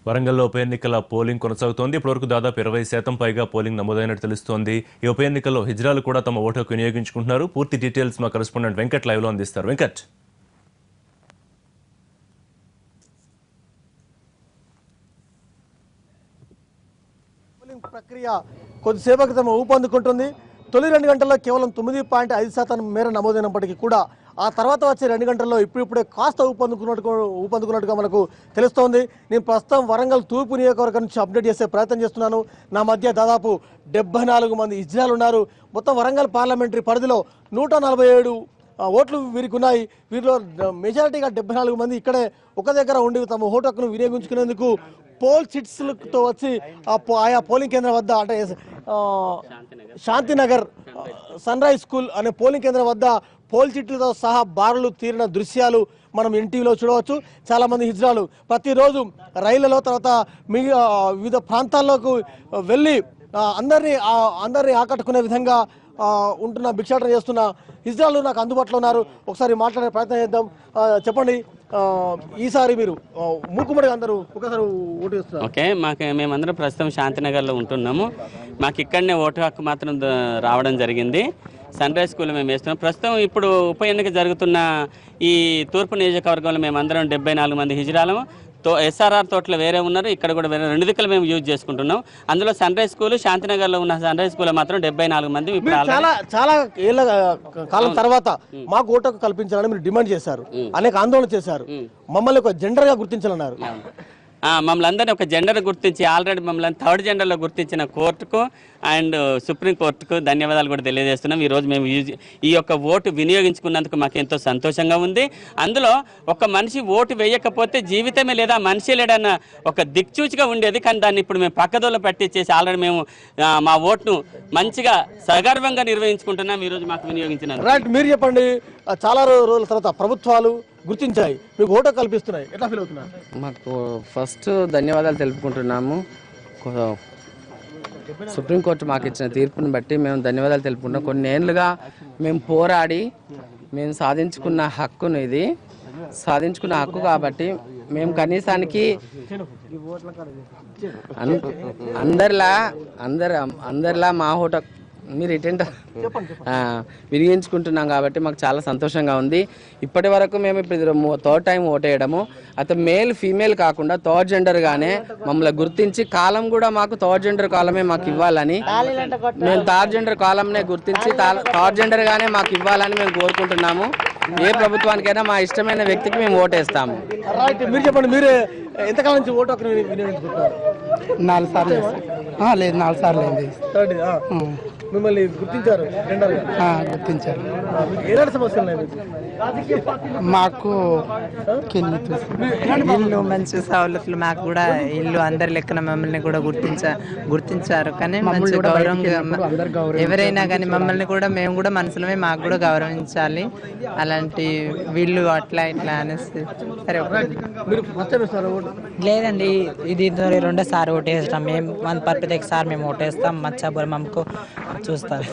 వరంగల్లో ఉప ఎన్నికల పోలింగ్ కొనసాగుతోంది. ఇప్పటివరకు దాదాపు 20% పైగా పోలింగ్ నమోదైనట్టు తెలుస్తోంది. ఈ ఉప ఎన్నికల్లో హిజ్రాలు కూడా తమ ఓటు హక్కు వినియోగించుకుంటున్నారు. పూర్తి డీటెయిల్స్ మా కరెస్పాండెంట్ వెంకట్ లైవ్లో అందిస్తారు. వెంకట్, పోలింగ్ ప్రక్రియ కొద్దిసేపటి క్రితం ఊపందుకుంటుంది. తొలి 2 గంటల్లో కేవలం 9.5% మేర నమోదైనప్పటికీ కూడా ఆ తర్వాత వచ్చే 2 గంటల్లో ఇప్పుడిప్పుడే కాస్త ఊపందుకున్నట్టుగా మనకు తెలుస్తోంది. నేను ప్రస్తుతం వరంగల్ తూర్పు నియోజకవర్గం నుంచి అప్డేట్ చేసే ప్రయత్నం చేస్తున్నాను. నా మధ్య దాదాపు 74 మంది హిజ్రాలు ఉన్నారు. మొత్తం వరంగల్ పార్లమెంటరీ పరిధిలో 147 ఓట్లు వీరికి ఉన్నాయి. వీరిలో మెజారిటీగా 74 మంది ఇక్కడే ఒక దగ్గర ఉండి తమ ఓటు హక్కును వినియోగించుకునేందుకు పోల్ చిట్స్లతో వచ్చి ఆయా పోలింగ్ కేంద్రం వద్ద అంటే శాంతినగర్ సన్ రైజ్ స్కూల్ అనే పోలింగ్ కేంద్రం వద్ద పోల్ చిట్లతో సహా బారులు తీరిన దృశ్యాలు మనం ఎన్టీవీలో చూడవచ్చు. చాలామంది హిజ్రాలు ప్రతిరోజు రైళ్లలో తర్వాత వివిధ ప్రాంతాల్లోకి వెళ్ళి అందరినీ ఆకట్టుకునే విధంగా ఉంటున్న భిక్షాటన చేస్తున్న హిజ్రాలు నాకు అందుబాటులో ఉన్నారు. ఒకసారి మాట్లాడే ప్రయత్నం చేద్దాం. చెప్పండి, ఈసారి మీరు మూకుమ్మడిగా అందరూ ఒకసారి ఓటు వేస్తున్నారు. ఓకే, మేమందరం ప్రస్తుతం శాంతినగర్లో ఉంటున్నాము. మాకు ఇక్కడనే ఓటు హక్కు మాత్రం రావడం జరిగింది. సన్ రైజ్ స్కూల్లో మేము వేస్తున్నాం. ప్రస్తుతం ఇప్పుడు ఉప ఎన్నిక జరుగుతున్న ఈ తూర్పు నియోజకవర్గంలో మేమందరం 74 మంది హిజ్రాలము. ఎస్ఆర్ఆర్ తోటలో వేరే ఉన్నారు, ఇక్కడ కూడా వేరే 2 దిక్కులు మేము యూజ్ చేసుకుంటున్నాం. అందులో సన్ రైజ్ స్కూల్, శాంతినగర్లో ఉన్న సన్ రైజ్ స్కూల్లో మాత్రం 74 మంది. చాలా ఏళ్ళ కాలం తర్వాత మాకు ఓటు హక్కు కల్పించాలని మీరు డిమాండ్ చేశారు, అనేక ఆందోళన చేశారు, మమ్మల్ని ఒక జెండర్ గా గుర్తించాలన్నారు. మమ్మల్ని అందరినీ ఒక జెండర్ గుర్తించి ఆల్రెడీ మమ్మల్ని 3rd జెండర్లో గుర్తించిన కోర్టుకు అండ్ సుప్రీం కోర్టుకు ధన్యవాదాలు కూడా తెలియజేస్తున్నాం. ఈరోజు మేము ఈ యొక్క ఓటు వినియోగించుకున్నందుకు మాకు ఎంతో సంతోషంగా ఉంది. అందులో ఒక మనిషి ఓటు వేయకపోతే జీవితమే లేదా మనిషి లేడన్న ఒక దిక్చూచిగా ఉండేది. కానీ దాన్ని ఇప్పుడు మేము పక్కదోలో పట్టించేసి ఆల్రెడీ మేము మా ఓటును మంచిగా సగర్వంగా నిర్వహించుకుంటున్నాం. ఈరోజు మాకు వినియోగించిన రైట్, మీరు చెప్పండి. చాలా రోజుల తర్వాత ప్రభుత్వాలు గుర్తించాయి, మీకు ఓటు కల్పిస్తున్నాయి, ఎట్లా ఫీల్ అవుతున్నారు? మాకు ఫస్ట్ ధన్యవాదాలు తెలుపుకుంటున్నాము. సుప్రీంకోర్టు మాకు ఇచ్చిన తీర్పుని బట్టి మేము ధన్యవాదాలు తెలుపుకుంటున్నాం. కొన్ని ఏళ్ళుగా మేము పోరాడి మేము సాధించుకున్న హక్కును, ఇది సాధించుకున్న హక్కు కాబట్టి మేము కనీసానికి అందరిలా మా ఓటు మీరు ఇటెంట్ వినియోగించుకుంటున్నాం కాబట్టి మాకు చాలా సంతోషంగా ఉంది. ఇప్పటి వరకు మేము ఇప్పుడు 3rd టైం ఓటేయడము, అతను మేల్ ఫీమేల్ కాకుండా 3rd జెండర్గానే మమ్మల్ని గుర్తించి కాలం కూడా మాకు 3rd జెండర్ కాలమే మాకు ఇవ్వాలని, మేము 3rd జెండర్ కాలంనే గుర్తించి 3rd జెండర్గానే మాకు ఇవ్వాలని మేము కోరుకుంటున్నాము. ఏ ప్రభుత్వానికైనా మా ఇష్టమైన వ్యక్తికి మేము ఓటేస్తాము. మీరు చెప్పండి, మీరే ఎంతకాలం నుంచి ఓటు హక్కు వినియోగించుకుంటున్నారు? 4 సార్లు లేదు, 4 సార్లు అయింది. మిమ్మల్ని గుర్తించారు, గుర్తించారు. ఎలాంటి సమస్యలు మాకు ఇల్లు మంచి సౌలతులు, మాకు కూడా ఇల్లు అందరి లెక్కన మమ్మల్ని కూడా గుర్తించారు. కానీ మంచి గౌరవంగా ఎవరైనా కానీ మమ్మల్ని కూడా మేము కూడా మనసులమే మాకు కూడా గౌరవించాలి. అలాంటి వీళ్ళు అట్లా ఇట్లా అనేసి సరే. లేదండి, ఇది 2సారి ఓటేస్తాం మేము. 1 పర్ఫెక్ట్ సార్ మేము ఓటేస్తాం. మచ్చాబురం మమ్మకు చూస్తారు.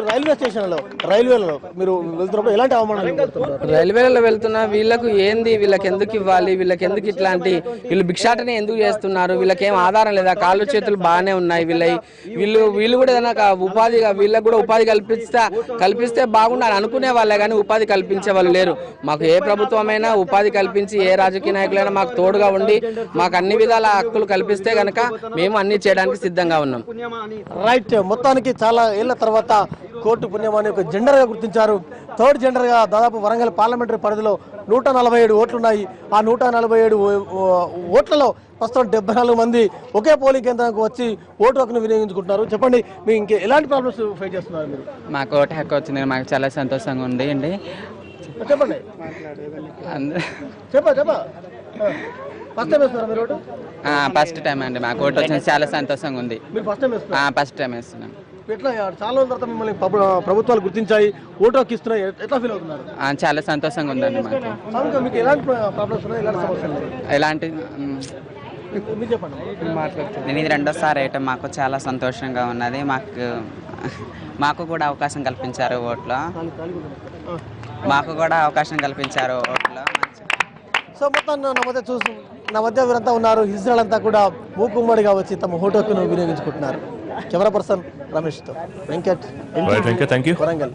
రైల్వే స్టేషన్లో రైల్వేలలో మీరు వెళ్తున్నప్పుడు ఎలాంటి అవమానాలు? రైల్వేలలో వెళ్తున్నా వీళ్ళకు ఏంది, వీళ్ళకి ఎందుకు ఇవ్వాలి, వీళ్ళకి ఎందుకు ఇట్లాంటి, వీళ్ళు భిక్షాటనే ఎందుకు చేస్తున్నారు, వీళ్ళకి ఏం ఆధారం లేదా, కాళ్ళు చేతులు బాగానే ఉన్నాయి వీళ్ళు కూడా ఏదైనా ఉపాధిగా వీళ్ళకి కూడా ఉపాధి కల్పిస్తే బాగుండాలి అనుకునే వాళ్ళే కానీ ఉపాధి కల్పించే వాళ్ళు లేరు. మాకు ఏ ప్రభుత్వమైనా ఉపాధి కల్పించి ఏ రాజకీయ నాయకులైనా మాకు తోడుగా ఉండి మాకు అన్ని విధాల హక్కులు కల్పిస్తే కనుక మేము అన్ని చేయడానికి సిద్ధంగా ఉన్నాం. రైట్, మొత్తానికి చాలా ఏళ్ల తర్వాత కోర్టు పుణ్యమాని ఒక జెండర్గా గుర్తించారు. 3rd జెండర్గా దాదాపు వరంగల్ పార్లమెంటరీ పరిధిలో 147 ఓట్లున్నాయి. ఆ 147 ఓట్లలో ప్రస్తుతం 74 మంది ఒకే పోలింగ్ కేంద్రానికి వచ్చి ఓటు హక్కును వినియోగించుకుంటున్నారు. చెప్పండి, మీ ఇంకే ఎలాంటి ప్రాబ్లమ్స్ ఫేస్ చేస్తున్నారు మీరు? మాకు ఓటు హక్కు వచ్చింది, మాకు చాలా సంతోషంగా ఉంది అండి. చెప్పండి, ఫస్ట్ టైం అండి మాకు ఓటు వచ్చింది, చాలా సంతోషంగా ఉంది. ఫస్ట్ టైం వేస్తున్నాం. ఎట్లా చాలా రోజుల తర్వాత మిమ్మల్ని ప్రభుత్వాలు గుర్తించాయి, ఓటు హక్కు ఇస్తున్నాయి, ఎట్లా ఫీల్ అవుతున్నారు? చాలా సంతోషంగా ఉందండి మాకు. మీకు ఎలాంటి ప్రాబ్లమ్స్ ఉన్నాయి, ఎలాంటి సమస్యలు? ఎలాంటి నేను ఇది 2సారి వేయటం మాకు చాలా సంతోషంగా ఉన్నది. మాకు కూడా అవకాశం కల్పించారు ఓట్లో. మాకు కూడా అవకాశం కల్పించారు ఓట్లో. సో మొత్తం నా మధ్య వీరంతా ఉన్నారు. హిజ్రాలంతా కూడా మూకుమ్మడిగా వచ్చి తమ ఓటు హక్కును వినియోగించుకుంటున్నారు. కెమెరా పర్సన్ రమేష్తో Venkat, right Venkat, thank you. Warangal.